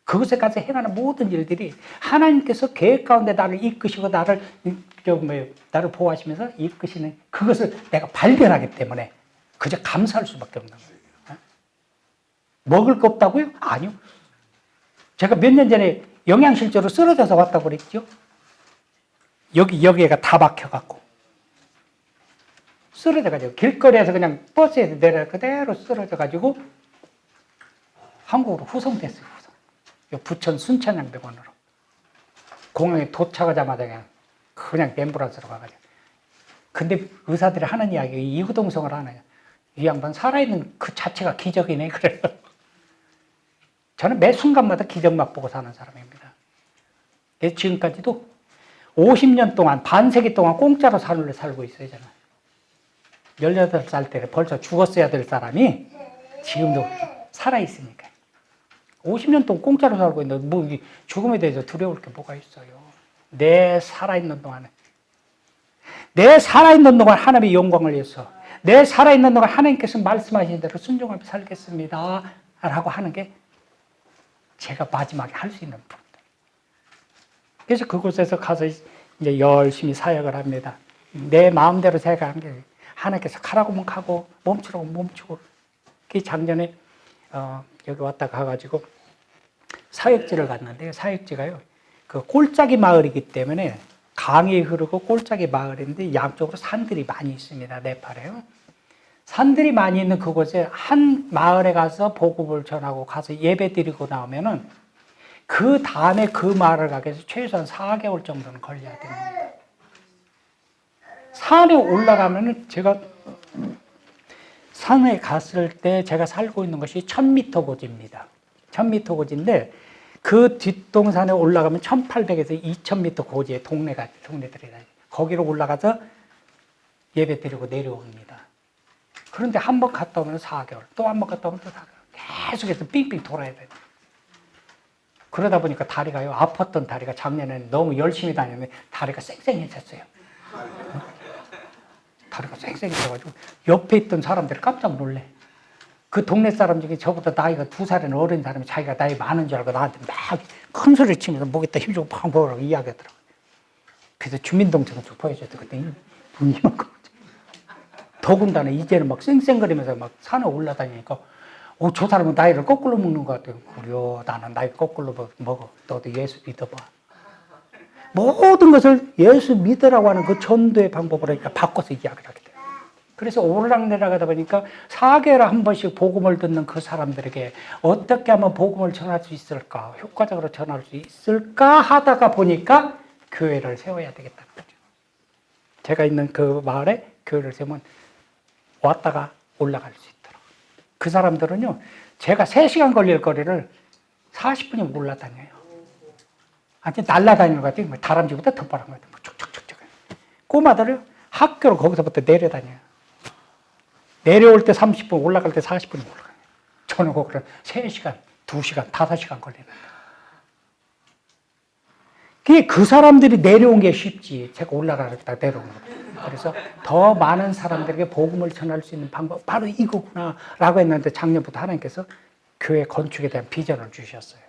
그것에 가서 행하는 모든 일들이 하나님께서 계획 가운데 나를 이끄시고 나를 보호하시면서 이끄시는 그것을 내가 발견하기 때문에 그저 감사할 수밖에 없는 거예요. 먹을 거 없다고요? 아니요. 제가 몇 년 전에 영양실조로 쓰러져서 왔다고 그랬죠. 여기가 다 막혀갖고 쓰러져가지고 길거리에서 그냥 버스에서 내려 그대로 쓰러져가지고 한국으로 후송됐어요. 부천 순천향병원으로 공항에 도착하자마자 그냥 앰뷸런스로 가가지고. 근데 의사들이 하는 이야기 이구동성을 하네요. 이 양반 살아있는 그 자체가 기적이네. 그래요. 저는 매 순간마다 기적 맛보고 사는 사람입니다. 지금까지도 50년 동안 반세기 동안 공짜로 삶을 살고 있어요. 저는 18살 때 벌써 죽었어야 될 사람이 지금도 살아있으니까 50년 동안 공짜로 살고 있는데 뭐 죽음에 대해서 두려울 게 뭐가 있어요. 내 살아있는 동안 하나님의 영광을 위해서 내 살아있는 동안 하나님께서 말씀하신 대로 순종하며 살겠습니다 라고 하는 게 제가 마지막에 할 수 있는 부분. 그래서 그곳에서 가서 이제 열심히 사역을 합니다. 내 마음대로 생각하는 게 하나님께서 가라고 하면 가고 멈추라고 하면 멈추고. 그 작년에 여기 왔다 가가지고 사역지를 갔는데 사역지가요 그 꼴짝이 마을이기 때문에 강이 흐르고 꼴짝이 마을인데 양쪽으로 산들이 많이 있습니다. 네팔에요. 산들이 많이 있는 그곳에 한 마을에 가서 복음을 전하고 가서 예배 드리고 나오면은 그 다음에 그 마을을 가기 위해서 최소한 4개월 정도는 걸려야 됩니다. 산에 올라가면은 제가 산에 갔을 때 제가 살고 있는 것이 1000m 고지입니다. 1000m 고지인데 그 뒷동산에 올라가면 1800에서 2000m 고지의 동네들이 거기로 올라가서 예배 드리고 내려옵니다. 그런데 한 번 갔다 오면 4개월, 또 한 번 갔다 오면 또 4개월. 계속해서 빙빙 돌아야 돼요. 그러다 보니까 다리가요, 아팠던 다리가 작년에는 너무 열심히 다녔는데 다리가 쌩쌩해졌어요. 다리가 쌩쌩해져가지고 옆에 있던 사람들이 깜짝 놀래. 그 동네 사람 중에 저보다 나이가 2살이나 어린 사람이 자기가 나이 많은 줄 알고 나한테 막 큰 소리 치면서 목에다 힘주고 팡 보라고 이야기하더라고요. 그래서 주민등록증을 보여줬더니 그때 이만큼 더군다나 이제는 막 쌩쌩거리면서 막 산에 올라다니니까 저 사람은 나이를 거꾸로 먹는 것 같아요. 그래요. 나는 나이 거꾸로 먹어. 너도 예수 믿어봐. 모든 것을 예수 믿으라고 하는 그 전도의 방법으로 그러니까 바꿔서 이야기를 하게 돼요. 그래서 오르락내락 하다 보니까 4개월에 한 번씩 복음을 듣는 그 사람들에게 어떻게 하면 복음을 전할 수 있을까, 효과적으로 전할 수 있을까 하다가 보니까 교회를 세워야 되겠다는 거죠. 제가 있는 그 마을에 교회를 세우면 왔다가 올라갈 수 있도록. 그 사람들은요, 제가 3시간 걸릴 거리를 40분이면 올라다녀요. 아니, 날라다니는 것 같아요. 다람쥐보다 더 빠른 것 같아요. 촉촉촉촉. 꼬마들을 학교로 거기서부터 내려다녀요. 내려올 때 30분, 올라갈 때 40분이 올라가요. 저는 거기를 3시간, 2시간, 5시간 걸리는 거예요. 그 사람들이 내려온 게 쉽지. 제가 올라가겠다 내려오는 거예요. 그래서 더 많은 사람들에게 복음을 전할 수 있는 방법, 바로 이거구나, 라고 했는데 작년부터 하나님께서 교회 건축에 대한 비전을 주셨어요.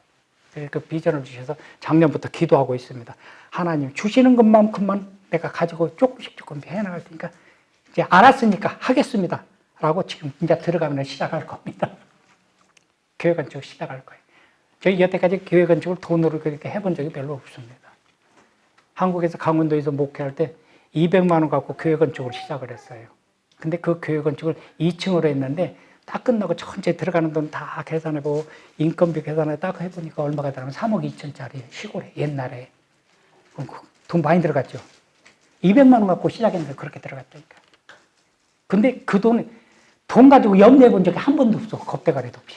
그 비전을 주셔서 작년부터 기도하고 있습니다. 하나님 주시는 것만큼만 내가 가지고 조금씩 해나갈 테니까 이제 알았으니까 하겠습니다. 라고 지금 이제 들어가면 시작할 겁니다. 교회 건축 시작할 거예요. 저희 여태까지 교회 건축을 돈으로 그렇게 해본 적이 별로 없습니다. 한국에서 강원도에서 목회할 때 200만 원 갖고 교회 건축을 시작을 했어요. 근데 그 교회 건축을 2층으로 했는데 딱 끝나고 천천히 들어가는 돈 다 계산해보고 인건비 계산해 딱 해보니까 얼마가 들어가면 3억 2천짜리 시골에 옛날에 돈 많이 들어갔죠. 200만 원 갖고 시작했는데 그렇게 들어갔다니까. 근데 그 돈 가지고 염려해 본 적이 한 번도 없어. 겁대가리도 없이.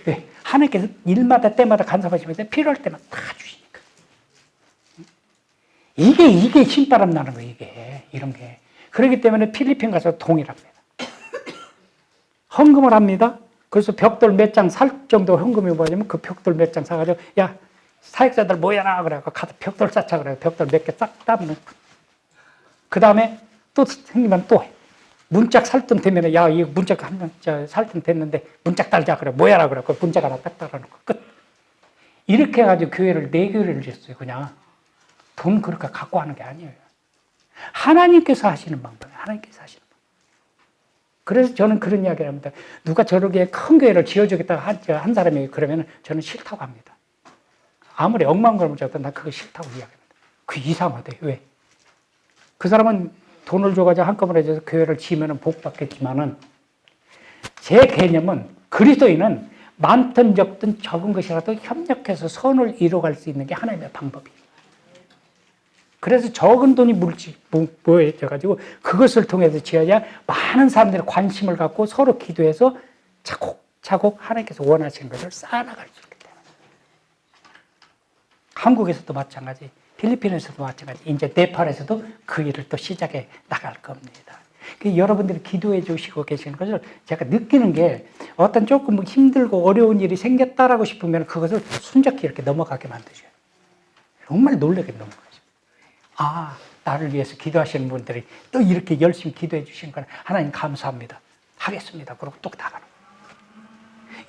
왜? 하나님께서 일마다 때마다 간섭하시면서 필요할 때만 다 주시니까. 이게 신바람 나는 거예요. 이런 게. 그렇기 때문에 필리핀 가서 동일합니다. 헌금을 합니다. 그래서 벽돌 몇 장 살 정도 헌금이 뭐냐면 그 벽돌 몇 장 사가지고 야 사역자들 모여라 그래갖고 가서 벽돌 쌓자 그래요. 벽돌 몇 개 싹 따면 그 다음에 또 생기면 또 해. 문짝 살돈 되면 야 이 문짝 살돈 됐는데 문짝 달자 그래 모여라 그래. 그 문짝 하나 딱 달아놓고 끝. 이렇게 해가지고 교회를 4교회를 지었어요. 그냥 돈 그렇게 갖고 하는 게 아니에요. 하나님께서 하시는 방법이에요. 하나님께서 하시는 방법. 그래서 저는 그런 이야기를 합니다. 누가 저렇게 큰 교회를 지어주겠다고 한 사람이 그러면 저는 싫다고 합니다. 아무리 억만걸음 줘도 난 그거 싫다고 이야기합니다. 그 이상하대. 왜? 그 사람은 돈을 줘가지고 한꺼번에 해서 교회를 지으면 복 받겠지만은 제 개념은 그리스도인은 많든 적든 적은 것이라도 협력해서 선을 이루어갈 수 있는 게 하나님의 방법이에요. 그래서 적은 돈이 모여져가지고 그것을 통해서 지어야 많은 사람들이 관심을 갖고 서로 기도해서 차곡차곡 하나님께서 원하시는 것을 쌓아나갈 수 있기 때문에. 한국에서도 마찬가지, 필리핀에서도 마찬가지, 이제 네팔에서도 그 일을 또 시작해 나갈 겁니다. 여러분들이 기도해 주시고 계시는 것을 제가 느끼는 게 어떤 조금 힘들고 어려운 일이 생겼다라고 싶으면 그것을 순적히 이렇게 넘어가게 만드셔요. 정말 놀라게 넘어가죠. 아, 나를 위해서 기도하시는 분들이 또 이렇게 열심히 기도해 주시는 건 하나님 감사합니다. 하겠습니다. 그러고 또 나가는 거예요.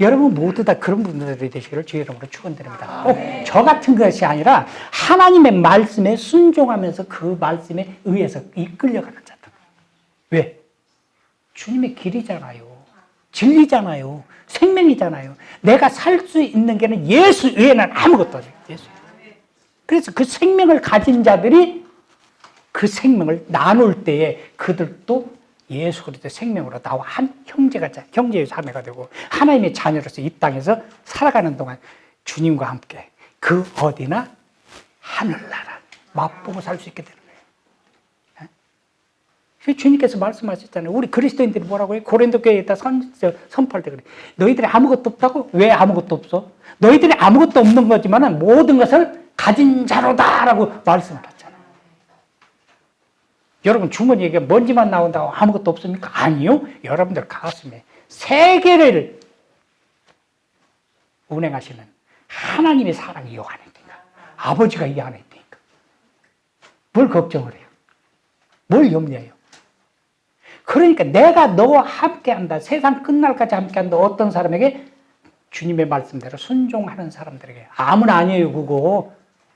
여러분 모두 다 그런 분들이 되시기를 주의 이름으로 축원드립니다. 꼭 저 같은 것이 아니라 하나님의 말씀에 순종하면서 그 말씀에 의해서 이끌려가는 자들. 왜? 주님의 길이잖아요. 진리잖아요. 생명이잖아요. 내가 살 수 있는 게는 예수 외에는 아무것도 아니에요. 예수. 그래서 그 생명을 가진 자들이 그 생명을 나눌 때에 그들도 예수 그리스도의 생명으로 나와 한 형제의 자매가 되고 하나님의 자녀로서 이 땅에서 살아가는 동안 주님과 함께 그 어디나 하늘나라 맛보고 살 수 있게 되는 거예요. 주님께서 말씀하셨잖아요. 우리 그리스도인들이 뭐라고 해요? 고린도 교회에다 선포할 때 그래. 너희들이 아무것도 없다고? 왜 아무것도 없어? 너희들이 아무것도 없는 거지만 모든 것을 가진 자로다라고 말씀을 하잖아요. 여러분 주머니에 먼지만 나온다고 아무것도 없습니까? 아니요. 여러분들 가슴에 세계를 운행하시는 하나님의 사랑이 이 안에 있으니까. 아버지가 이 안에 있으니까. 뭘 걱정을 해요? 뭘 염려해요? 그러니까 내가 너와 함께한다. 세상 끝날까지 함께한다. 어떤 사람에게? 주님의 말씀대로 순종하는 사람들에게. 아무나 아니에요 그거.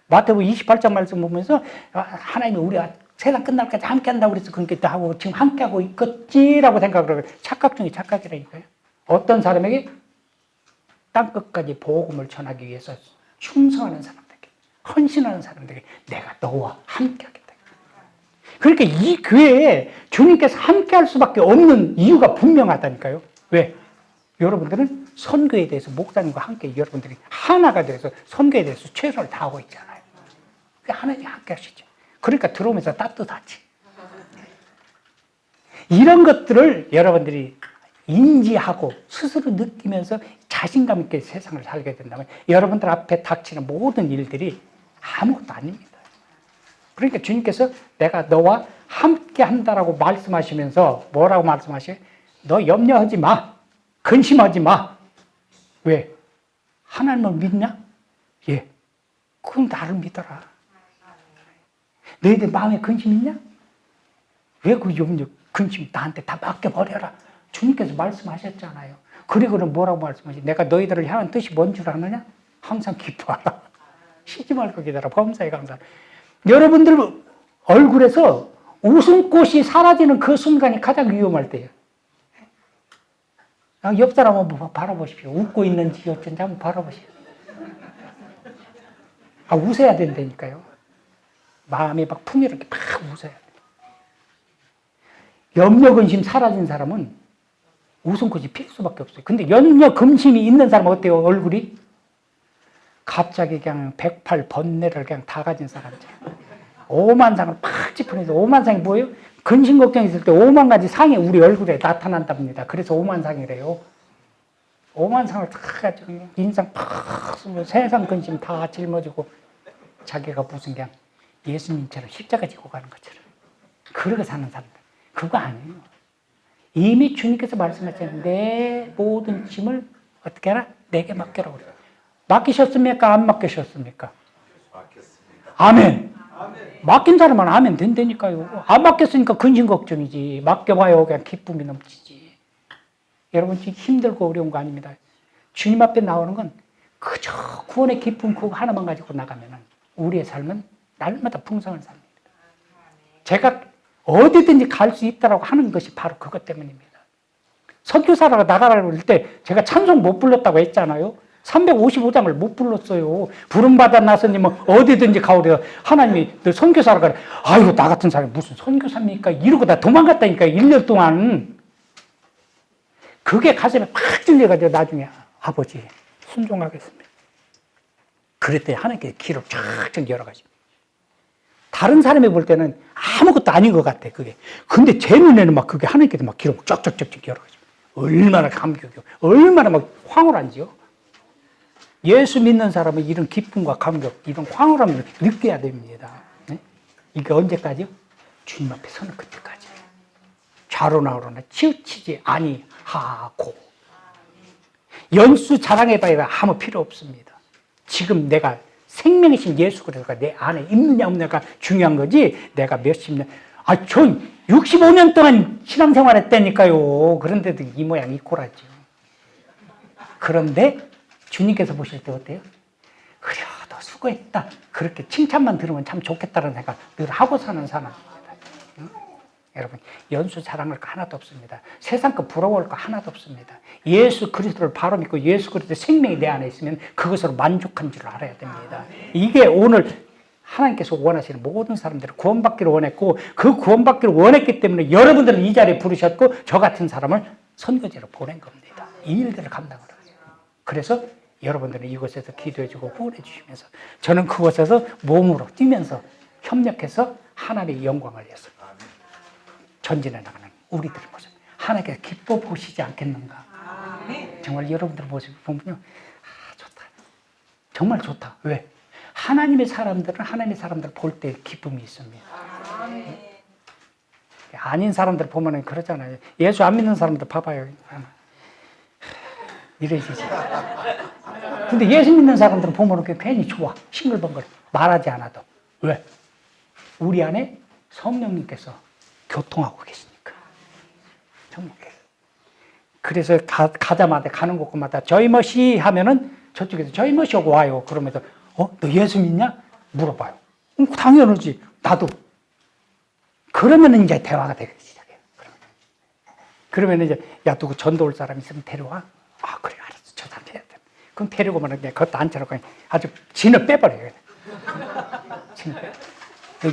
마태복음 28장 말씀 보면서 하나님이 우리가 세상 끝날까지 함께 한다고 그래서 그렇게 하고 지금 함께 하고 있겠지라고 생각을 하고 착각 중에 착각이라니까요. 어떤 사람에게 땅끝까지 복음을 전하기 위해서 충성하는 사람들에게, 헌신하는 사람들에게 내가 너와 함께 하겠다. 그러니까 이 교회에 주님께서 함께 할 수밖에 없는 이유가 분명하다니까요. 왜? 여러분들은 선교에 대해서 목사님과 함께 여러분들이 하나가 돼서 선교에 대해서 최선을 다하고 있잖아요. 하나님이 함께 하시죠. 그러니까 들어오면서 따뜻하지. 이런 것들을 여러분들이 인지하고 스스로 느끼면서 자신감 있게 세상을 살게 된다면 여러분들 앞에 닥치는 모든 일들이 아무것도 아닙니다. 그러니까 주님께서 내가 너와 함께 한다라고 말씀하시면서 뭐라고 말씀하셔요? 너 염려하지 마. 근심하지 마. 왜? 하나님을 믿냐? 예. 그럼 나를 믿어라. 너희들 마음에 근심 있냐? 왜 그 염려, 근심 나한테 다 맡겨버려라. 주님께서 말씀하셨잖아요. 그리고는 뭐라고 말씀하시? 내가 너희들을 향한 뜻이 뭔 줄 아느냐? 항상 기뻐하라. 쉬지 말고 기다려. 범사에 감사하라. 여러분들 얼굴에서 웃음꽃이 사라지는 그 순간이 가장 위험할 때예요. 옆 사람 한번 바라보십시오. 웃고 있는지 어쩐지 한번 바라보십시오. 웃어야 된다니까요. 마음이 막 풍요롭게 막 웃어야 돼. 염려, 근심 사라진 사람은 웃음꽃이 필 수밖에 없어요. 근데 염려, 근심이 있는 사람은 어때요? 얼굴이? 갑자기 그냥 108 번뇌를 그냥 다 가진 사람이잖아요. 오만상을 팍 짚어내서 오만상이 뭐예요? 근심 걱정 있을 때 5만 가지 상이 우리 얼굴에 나타난답니다. 그래서 오만상이래요. 오만상을 다 가지고 인상 팍 쓰고 세상 근심 다 짊어지고 자기가 무슨 그냥 예수님처럼 십자가 지고 가는 것처럼 그러게 사는 사람들. 그거 아니에요. 이미 주님께서 말씀하셨는데 내 모든 짐을 어떻게 하라? 내게 맡겨라 그래요. 맡기셨습니까? 안 맡기셨습니까? 맡겼습니다. 아멘. 맡긴 사람은 아멘 된다니까요. 안 맡겼으니까 근심 걱정이지. 맡겨봐요. 그냥 기쁨이 넘치지. 여러분 지금 힘들고 어려운 거 아닙니다. 주님 앞에 나오는 건 그저 구원의 기쁨 그거 하나만 가지고 나가면 우리의 삶은 날마다 풍성한 삶입니다. 제가 어디든지 갈 수 있다고 하는 것이 바로 그것 때문입니다. 선교사라고 나가라고 할 때 제가 찬송 못 불렀다고 했잖아요. 355장을 못 불렀어요. 부름받아 나서님은 어디든지 가오래요. 하나님이 너 선교사라고 그래. 아이고 나 같은 사람이 무슨 선교사입니까? 이러고 나 도망갔다니까 1년 동안. 그게 가슴에 팍 찔려가지고 나중에 아버지 순종하겠습니다. 그랬더니 하나님께 길을 쫙쫙 열어가지고. 다른 사람이 볼 때는 아무것도 아닌 것 같아 그게. 근데 제 눈에는 막 그게 하나님께서 막 길을 쫙쫙쫙 열어가지고. 얼마나 감격이요. 얼마나 막 황홀한지요. 예수 믿는 사람은 이런 기쁨과 감격, 이런 황홀함을 느껴야 됩니다. 네? 이게 언제까지요? 주님 앞에 서는 그때까지. 좌로나 우로나 치우치지 아니하고. 연수 자랑해봐야 아무 필요 없습니다. 지금 내가 생명이신 예수 그리스도가 내 안에 있느냐 없느냐가 중요한 거지. 내가 몇십 년, 전 65년 동안 신앙생활 했다니까요. 그런데도 이 모양 이 꼴하죠. 그런데 주님께서 보실 때 어때요? 그래, 너 수고했다. 그렇게 칭찬만 들으면 참 좋겠다는 생각 늘 하고 사는 사람입니다. 응? 여러분, 연수 자랑할 거 하나도 없습니다. 세상 거 부러워할 거 하나도 없습니다. 예수 그리스도를 바로 믿고 예수 그리스도의 생명이 내 안에 있으면 그것으로 만족한 줄 알아야 됩니다. 이게 오늘 하나님께서 원하시는 모든 사람들을 구원받기를 원했고 그 구원받기를 원했기 때문에 여러분들을 이 자리에 부르셨고 저 같은 사람을 선교지로 보낸 겁니다. 이 일들을 감당을 하세요. 그래서 여러분들은 이곳에서 기도해주고 후원해 주시면서 저는 그곳에서 몸으로 뛰면서 협력해서 하나님의 영광을 위해서 전진해 나가는 우리들의 모습 하나님께서 기뻐 보시지 않겠는가. 정말 여러분들 모습을 보면요, 좋다. 정말 좋다. 왜? 하나님의 사람들은 하나님의 사람들 볼 때 기쁨이 있습니다. 아닌 사람들 보면은 그러잖아요. 예수 안 믿는 사람들 봐봐요. 이러시지. 근데 예수 믿는 사람들은 보면은 괜히 좋아. 싱글벙글. 말하지 않아도. 왜? 우리 안에 성령님께서 교통하고 계시니까. 성령께서. 그래서 가자마자 가는 곳마다 저희 멋이 하면은 저쪽에서 저희 멋이 오고 와요. 그러면서 너 예수 믿냐? 물어봐요. 당연하지. 나도. 그러면 이제 대화가 되기 시작해요. 그러면 이제, 야, 누구 전도 올 사람 있으면 데려와. 아, 그래, 알았어. 저 사람 해야 돼. 그럼 데리고만 그냥 그것도 안 차려고 아주 진을 빼버려요. 진을 빼.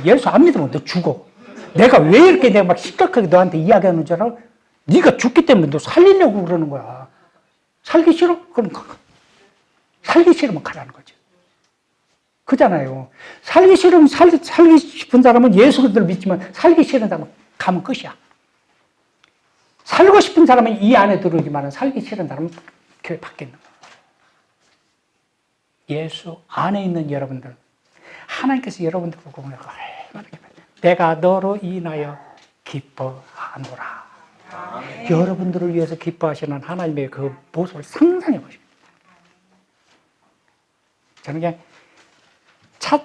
예수 안 믿으면 너 죽어. 내가 왜 이렇게 내가 막 심각하게 너한테 이야기하는 줄 알아? 네가 죽기 때문에 너 살리려고 그러는 거야. 살기 싫어? 그럼 가. 살기 싫으면 가라는 거죠. 그잖아요. 살기 싫으면 살기 싶은 사람은 예수 그리스도를 믿지만 살기 싫은 사람은 가면 끝이야. 살고 싶은 사람은 이 안에 들어오지만 살기 싫은 사람은 교회 밖에 있는 거야. 예수 안에 있는 여러분들, 하나님께서 여러분들 보고 얼마나 내가 너로 인하여 기뻐하노라. 여러분들을 위해서 기뻐하시는 하나님의 그 모습을 상상해 보십시오. 저는 그냥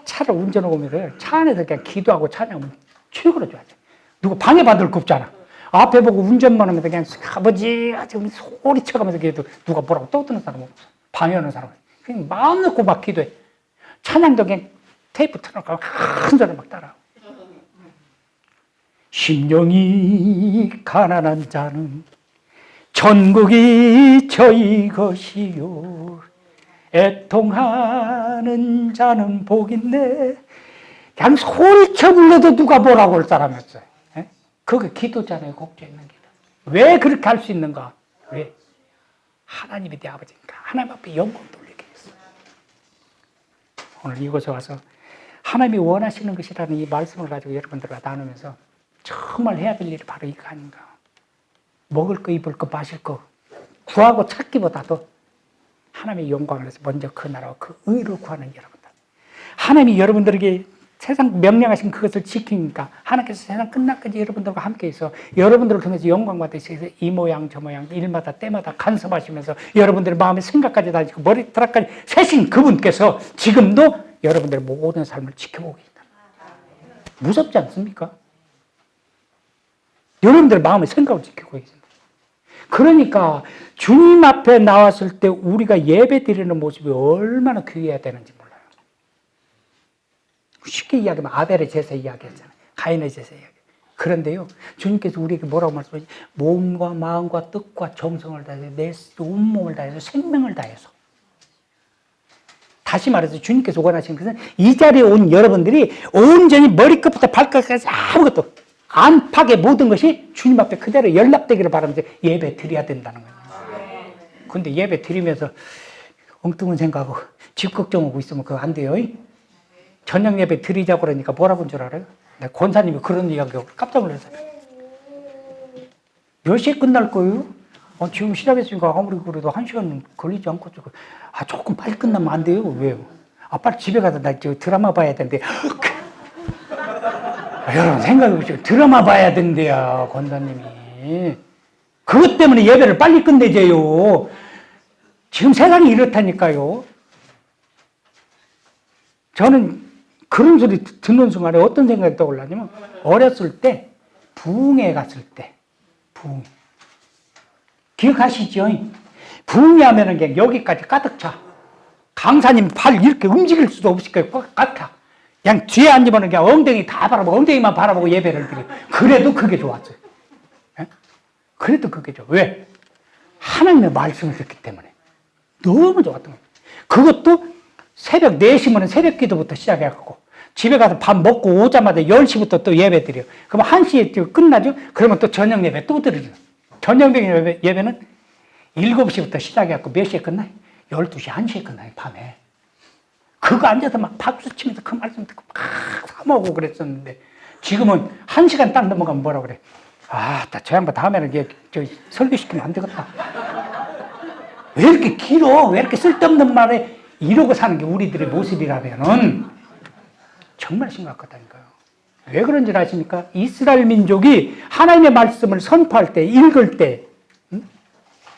차를 운전하고 오면 차 안에서 그냥 기도하고 찬양하면 최고로 좋아하죠. 누구 방해받을 거 없잖아. 앞에 보고 운전만 하면서 그냥 아버지 지금 소리쳐가면서 기도 누가 뭐라고 떠드는 사람 없어. 방해하는 사람 그냥 마음 놓고 막 기도해. 찬양도 그냥 테이프 틀어놓고 큰 소리 막 따라. 심령이 가난한 자는 천국이 저희 것이요 애통하는 자는 복인데 그냥 소리쳐 불러도 누가 뭐라고 할 사람이 없어요. 그게 기도잖아요. 곡조 있는 기도. 왜 그렇게 할 수 있는가? 왜? 하나님이 내 아버지니까 하나님 앞에 영광 돌리게 했어요. 오늘 이곳에 와서 하나님이 원하시는 것이라는 이 말씀을 가지고 여러분들과 나누면서 정말 해야 될 일이 바로 이거 아닌가. 먹을 거, 입을 거, 마실 거 구하고 찾기보다도 하나님의 영광을 위해서 먼저 그 나라와 그 의를 구하는 여러분들. 하나님이 여러분들에게 세상 명령하신 그것을 지키니까 하나님께서 세상 끝날까지 여러분들과 함께 있어 여러분들을 통해서 영광 받으시기 위해서 이 모양 저 모양 일마다 때마다 간섭하시면서 여러분들의 마음의 생각까지 다지고 머리카락까지 세신 그분께서 지금도 여러분들의 모든 삶을 지켜보고 있다. 무섭지 않습니까? 여러분들의 마음의 생각을 지키고 있습니다. 그러니까 주님 앞에 나왔을 때 우리가 예배 드리는 모습이 얼마나 귀해야 되는지 몰라요. 쉽게 이야기하면 아벨의 제사 이야기했잖아요. 가인의 제사 이야기. 그런데요, 주님께서 우리에게 뭐라고 말씀하시죠? 몸과 마음과 뜻과 정성을 다해서 내 온몸을 다해서 생명을 다해서. 다시 말해서 주님께서 원하시는 것은 이 자리에 온 여러분들이 온전히 머리끝부터 발끝까지 아무것도 안팎의 모든 것이 주님 앞에 그대로 연락되기를 바라면서 예배 드려야 된다는 거예요. 근데 예배 드리면서 엉뚱한 생각하고 집 걱정하고 있으면 그거 안 돼요. 저녁 예배 드리자고 그러니까 뭐라고 한 줄 알아요? 권사님이 그런 이야기하고 깜짝 놀랐어요. 몇 시에 끝날 거예요? 지금 시작했으니까 아무리 그래도 1시간 걸리지 않고 조금 빨리 끝나면 안 돼요? 왜요? 빨리 집에 가서 나 드라마 봐야 되는데 여러분 생각해보시죠. 드라마 봐야 된대요, 권사님이. 그것 때문에 예배를 빨리 끝내줘요. 지금 세상이 이렇다니까요. 저는 그런 소리 듣는 순간에 어떤 생각이 떠올랐냐면 어렸을 때 부흥회 갔을 때 부흥 기억하시죠? 부흥회 하면은 그냥 여기까지 가득 차. 강사님 발 이렇게 움직일 수도 없이 가득 차. 그냥 뒤에 앉으면 그냥 엉덩이 다 바라보고 엉덩이만 바라보고 예배를 드려. 그래도 그게 좋았어요. 예? 그래도 그게 좋아. 왜? 하나님의 말씀을 듣기 때문에 너무 좋았던 거예요. 그것도 새벽 4시면 새벽 기도부터 시작해갖고 집에 가서 밥 먹고 오자마자 10시부터 또 예배 드려요. 그럼 1시에 끝나죠? 그러면 또 저녁 예배 또 드리죠. 저녁 예배는 7시부터 시작해갖고 몇 시에 끝나요? 12시, 1시에 끝나요, 밤에. 그거 앉아서 막 박수 치면서 그 말씀 듣고 막 사모하고 그랬었는데 지금은 1시간 딱 넘어가면 뭐라 그래? 저 양반 다음에는 설교시키면 안 되겠다. 왜 이렇게 길어? 왜 이렇게 쓸데없는 말에 이러고 사는 게 우리들의 모습이라면은 정말 심각하다니까요. 왜 그런지 아십니까? 이스라엘 민족이 하나님의 말씀을 선포할 때, 읽을 때,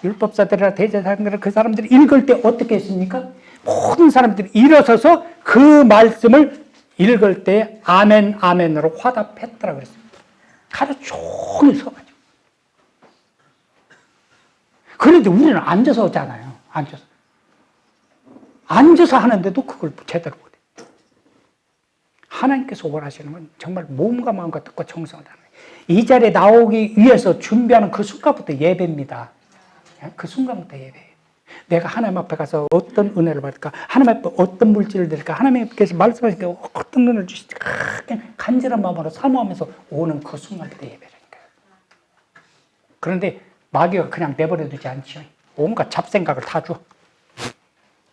율법사들이나 대제사장들 그 사람들이 읽을 때 어떻게 했습니까? 모든 사람들이 일어서서 그 말씀을 읽을 때 아멘, 아멘으로 화답했더라 그랬습니다. 하루 종일 서가지고. 그런데 우리는 앉아서 하잖아요. 앉아서 하는데도 그걸 제대로 못해. 하나님께서 원하시는 건 정말 몸과 마음과 뜻과 정성을 다하는 거예요. 이 자리에 나오기 위해서 준비하는 그 순간부터 예배입니다. 그 순간부터 예배예요. 내가 하나님 앞에 가서 어떤 은혜를 받을까? 하나님 앞에 어떤 물질을 드릴까? 하나님께서 말씀하시니까 어떤 은혜를 주실까? 그냥 간절한 마음으로 사모하면서 오는 그 순간부터 예배라는 거예요. 그런데 마귀가 그냥 내버려 두지 않죠. 온갖 잡생각을 다 줘.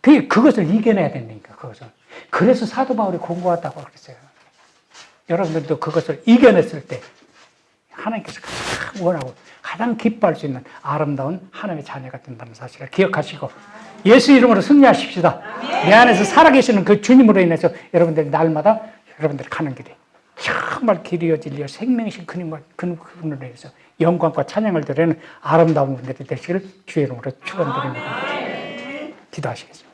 그것을 이겨내야 된다니까, 그것을. 그래서 사도 바울이 공부하다고 그랬어요. 여러분들도 그것을 이겨냈을 때 하나님께서 가장 원하고 가장 기뻐할 수 있는 아름다운 하나님의 자녀가 된다는 사실을 기억하시고 예수 이름으로 승리하십시다. 내 안에서 살아계시는 그 주님으로 인해서 여러분들이 날마다 여러분들이 가는 길이 정말 길이요 진리요 생명이신 그분으로 인해서 영광과 찬양을 드리는 아름다운 분들이 되시기를 주의 이름으로 축원드립니다. 기도하시겠습니다.